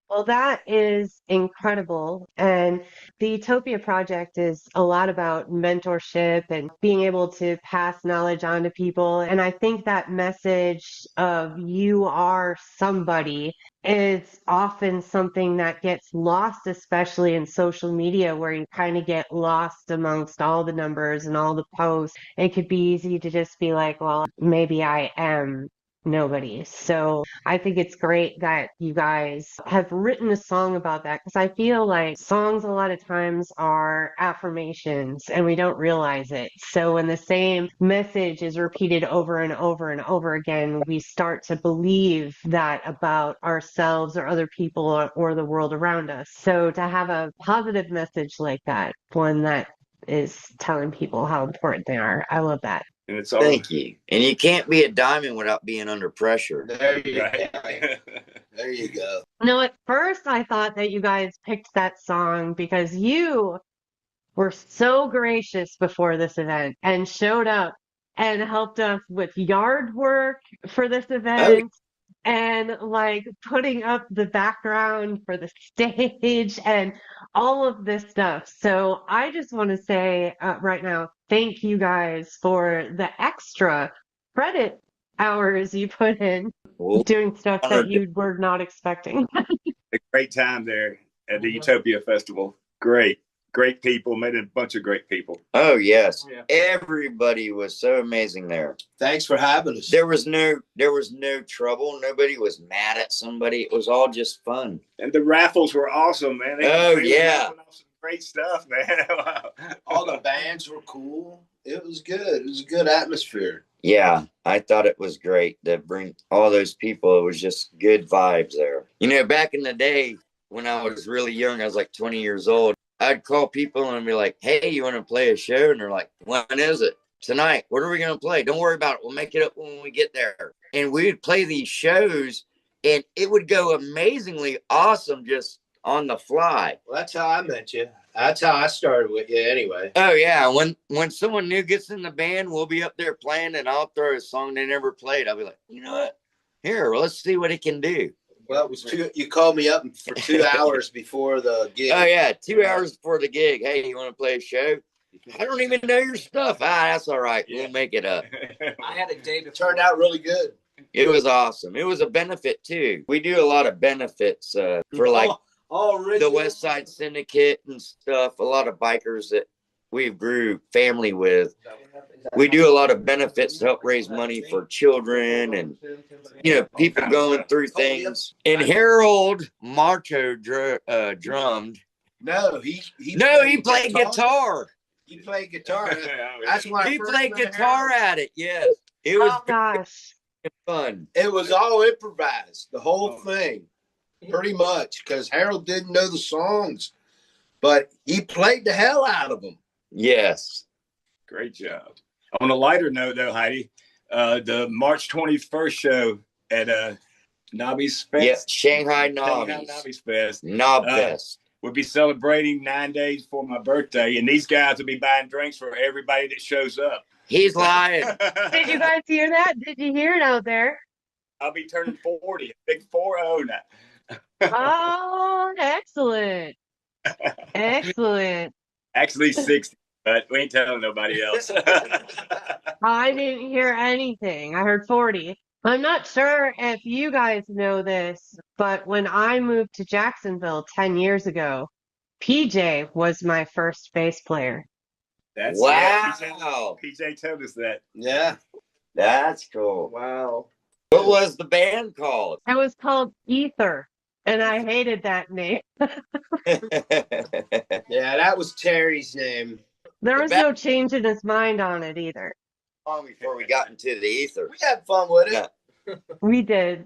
Well, that is incredible. And the Etopia Project is a lot about mentorship and being able to pass knowledge on to people. And I think that message of you are somebody is often something that gets lost, especially in social media, where you kind of get lost amongst all the numbers and all the posts. It could be easy to just be like, well, maybe I am nobody. So I think it's great that you guys have written a song about that because I feel like songs a lot of times are affirmations and we don't realize it. So when the same message is repeated over and over and over again, we start to believe that about ourselves or other people or the world around us. So to have a positive message like that, one that is telling people how important they are, I love that. And it's all Thank you. And you can't be a diamond without being under pressure. There you right. go. There you go. No, at first I thought that you guys picked that song because you were so gracious before this event and showed up and helped us with yard work for this Oh, event and like putting up the background for the stage and all of this stuff. So I just want to say right now, thank you guys for the extra credit hours you put in well, doing stuff that honored. you were not expecting. A great time there at the ETOPIA Festival. Great, great people. Met a bunch of great people. Oh yes, Yeah. everybody was so amazing there. Thanks for having us. There was no trouble. Nobody was mad at somebody. It was all just fun. And the raffles were awesome, man. Oh, they yeah. were raffling off some great stuff, man. Wow. All the bands were cool. It was good. It was a good atmosphere. Yeah, I thought it was great to bring all those people. It was just good vibes there. You know, back in the day when I was really young, I was like 20 years old. I'd call people and be like, hey, you want to play a show? And they're like, when is it? Tonight. What are we going to play? Don't worry about it. We'll make it up when we get there. And we would play these shows and it would go amazingly awesome just on the fly. Well, that's how I met you. That's how I started with you anyway. Oh yeah, when someone new gets in the band, we'll be up there playing and I'll throw a song they never played. I'll be like, you know what? Here, well, let's see what he can do. Well, it was you called me up for 2 hours before the gig. Oh yeah, 2 hours before the gig. Hey, you want to play a show? I don't even know your stuff. That's all right. We'll make it up. I had a day before. It turned out really good. It was awesome. It was a benefit too. We do a lot of benefits for like the West Side Syndicate and stuff. A lot of bikers that we grew family with. We do a lot of benefits to help raise money for children and, you know, people going through things. And Harold Marto drummed. No, he played guitar. He played guitar. That's why He played guitar at it. Yes, it was Oh gosh. fun. It was all improvised, the whole thing, pretty much, because Harold didn't know the songs, but he played the hell out of them. Yes. Great job. On a lighter note, though, Heidi, the March 21st show at Nobby's Fest. Yeah, Shanghai Nobbies. Nobby's Fest. Knob Fest. We'll be celebrating 9 days for my birthday, and these guys will be buying drinks for everybody that shows up. He's lying. Did you guys hear that? Did you hear it out there? I'll be turning 40, big 40 now. Oh, excellent. Excellent. Actually 60, but we ain't telling nobody else. I didn't hear anything. I heard 40. I'm not sure if you guys know this, but when I moved to Jacksonville 10 years ago, PJ was my first bass player. That's Wow. PJ told us that. Yeah. That's cool. Wow. What was the band called? It was called Ether, and I hated that name. Yeah, that was Terry's name. There was no change in his mind on it either. Long before we got into the ether. We had fun with it. Yeah. We did.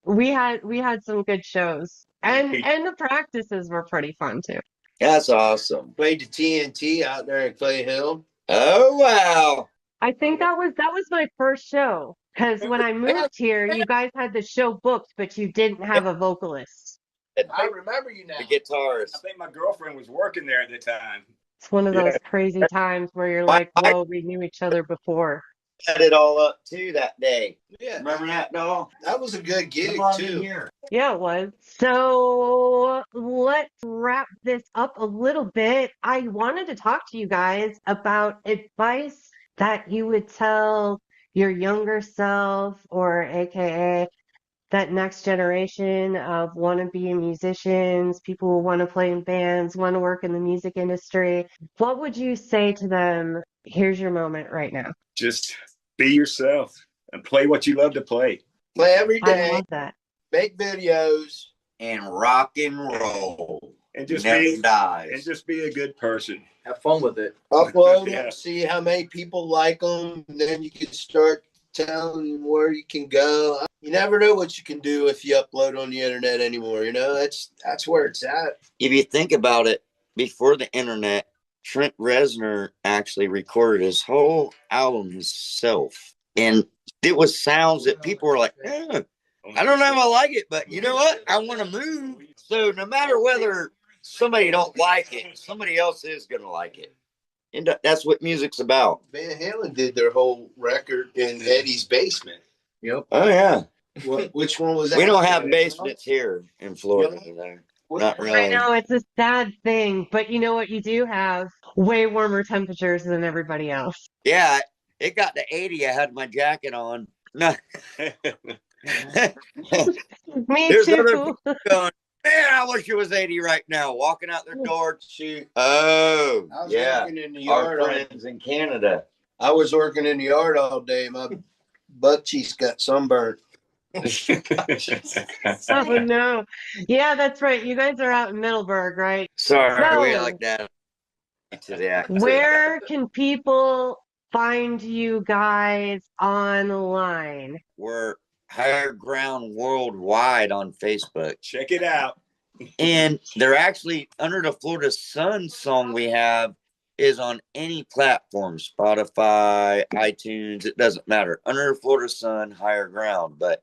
We had some good shows. And the practices were pretty fun too. That's awesome. Played the TNT out there in Clay Hill. Oh wow. I think that was my first show. Because when I moved here, you guys had the show booked, but you didn't have a vocalist. I remember you now. The guitarist. I think my girlfriend was working there at the time. It's one of those crazy times where you're like, whoa, we knew each other before. set it all up too that day. Yeah, Remember that, doll? that was a good gig too. Yeah, it was. So let's wrap this up a little bit. I wanted to talk to you guys about advice that you would tell your younger self, or AKA that next generation of wannabe musicians, people who want to play in bands, want to work in the music industry. What would you say to them? Here's your moment right now. Just be yourself and play what you love to play. Play every I day, love that. make videos, And rock and roll. And just Never dies. And just be a good person. Have fun with it. upload Yeah. them, see how many people like them, and then you can start telling where you can go. You never know what you can do if you upload on the internet anymore. You know, that's where it's at. If you think about it, before the internet, Trent Reznor actually recorded his whole album himself. And it was sounds that people were like, I don't know if I like it, but you know what? I want to move. So no matter whether somebody don't like it, somebody else is going to like it. And that's what music's about. Van Halen did their whole record in Eddie's basement. Yep. Oh, yeah. Which one was that? We don't have basements here in Florida. Not I really. know it's a sad thing, but you know what? You do have way warmer temperatures than everybody else. Yeah, it got to 80. I had my jacket on. No. Me There's other too. people going, man, I wish it was 80 right now. Walking out their door to shoot. Oh, I was yeah. working in the Our yard. friends in Canada. I was working in the yard all day. My butt cheeks got sunburned. Oh no. Yeah, that's right. You guys are out in Middleburg, right? Sorry, So- we like that. To the accent. Where can people find you guys online? We're Higher Ground Worldwide on Facebook. Check it out. And they're actually under the Florida Sun song we have is on any platform, Spotify, iTunes, it doesn't matter. Under the Florida Sun, Higher Ground. But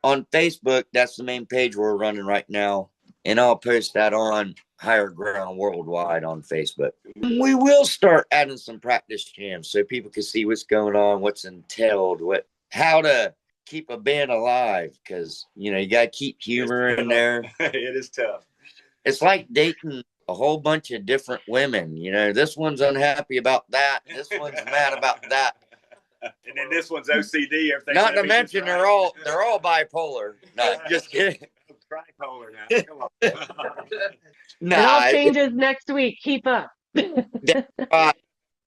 on Facebook, that's the main page we're running right now. And I'll post that on Higher Ground Worldwide on Facebook. We will start adding some practice jams so people can see what's going on, what's entailed, how to keep a band alive, because you got to keep humor in there. It is tough. It's like dating a whole bunch of different women. This one's unhappy about that. This one's mad about that. And then this one's OCD. Not to mention they're all bipolar. No, just kidding. Tripolar now. Come on. It all changes next week. Keep up.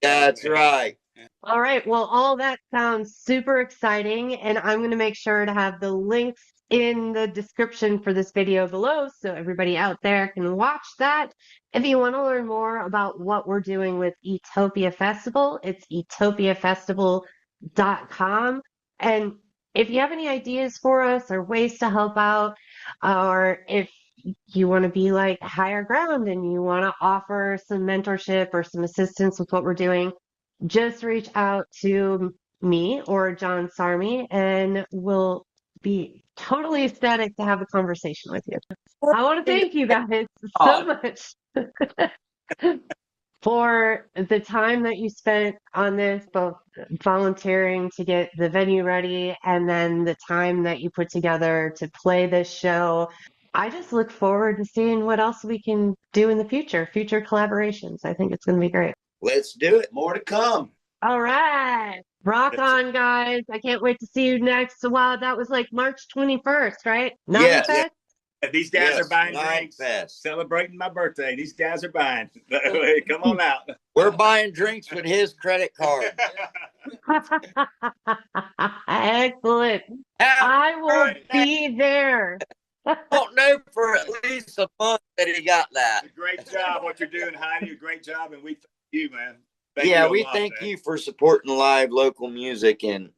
That's right. All right. Well, all that sounds super exciting, and I'm going to make sure to have the links in the description for this video below so everybody out there can watch that. If you want to learn more about what we're doing with ETOPIA Festival, it's etopiafestival.com. And if you have any ideas for us or ways to help out, or if you want to be like Higher Ground and you want to offer some mentorship or some assistance with what we're doing, just reach out to me or John Sarmi and we'll be totally ecstatic to have a conversation with you. I want to thank you guys so much for the time that you spent on this, both volunteering to get the venue ready and then the time that you put together to play this show. I just look forward to seeing what else we can do in the future collaborations. I think it's going to be great. Let's do it. More to come. All right. Rock on, guys. I can't wait to see you next. Wow, that was like March 21st, right? Yes. Fest? These guys are buying drinks. Fest. Celebrating my birthday. These guys are buying. Come on out. We're buying drinks with his credit card. Excellent. I will be there. I don't know for at least a month that he got that. Great job what you're doing, Heidi. A great job, and we thank you, man. We thank you for supporting live local music and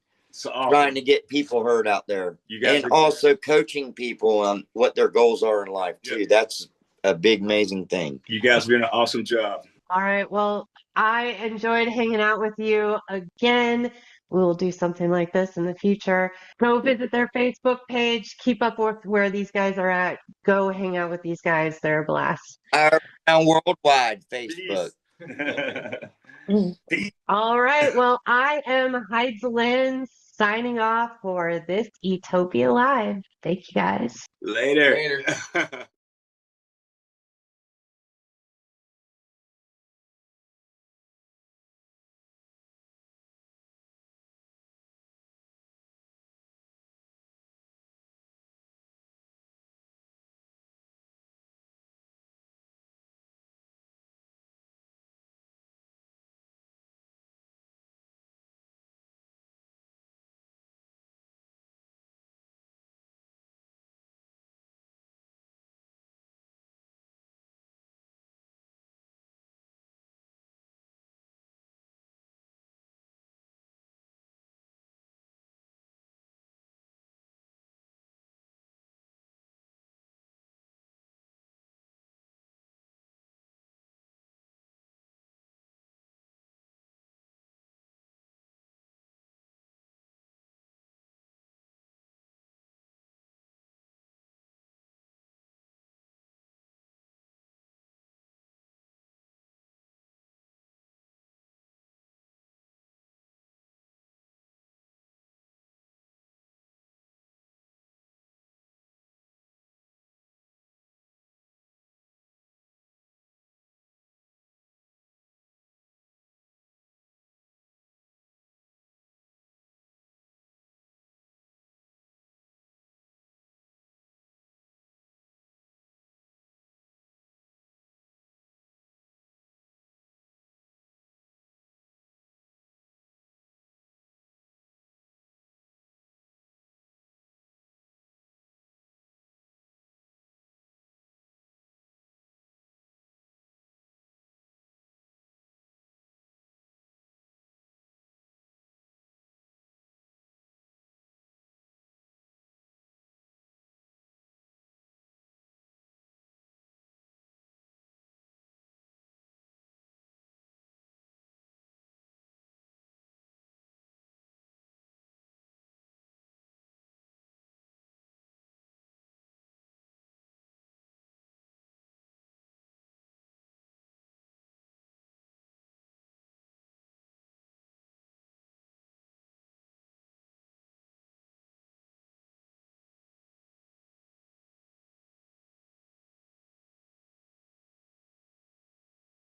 trying to get people heard out there. You guys and also coaching people on what their goals are in life, too. Yep. That's a big, amazing thing. You guys are doing an awesome job. All right. Well, I enjoyed hanging out with you again. We'll do something like this in the future. Go visit their Facebook page. Keep up with where these guys are at. Go hang out with these guys. They're a blast. Our Worldwide Facebook. Peace. All right. Well, I am Heidzalyn signing off for this Etopia Live. Thank you guys. Later. Later.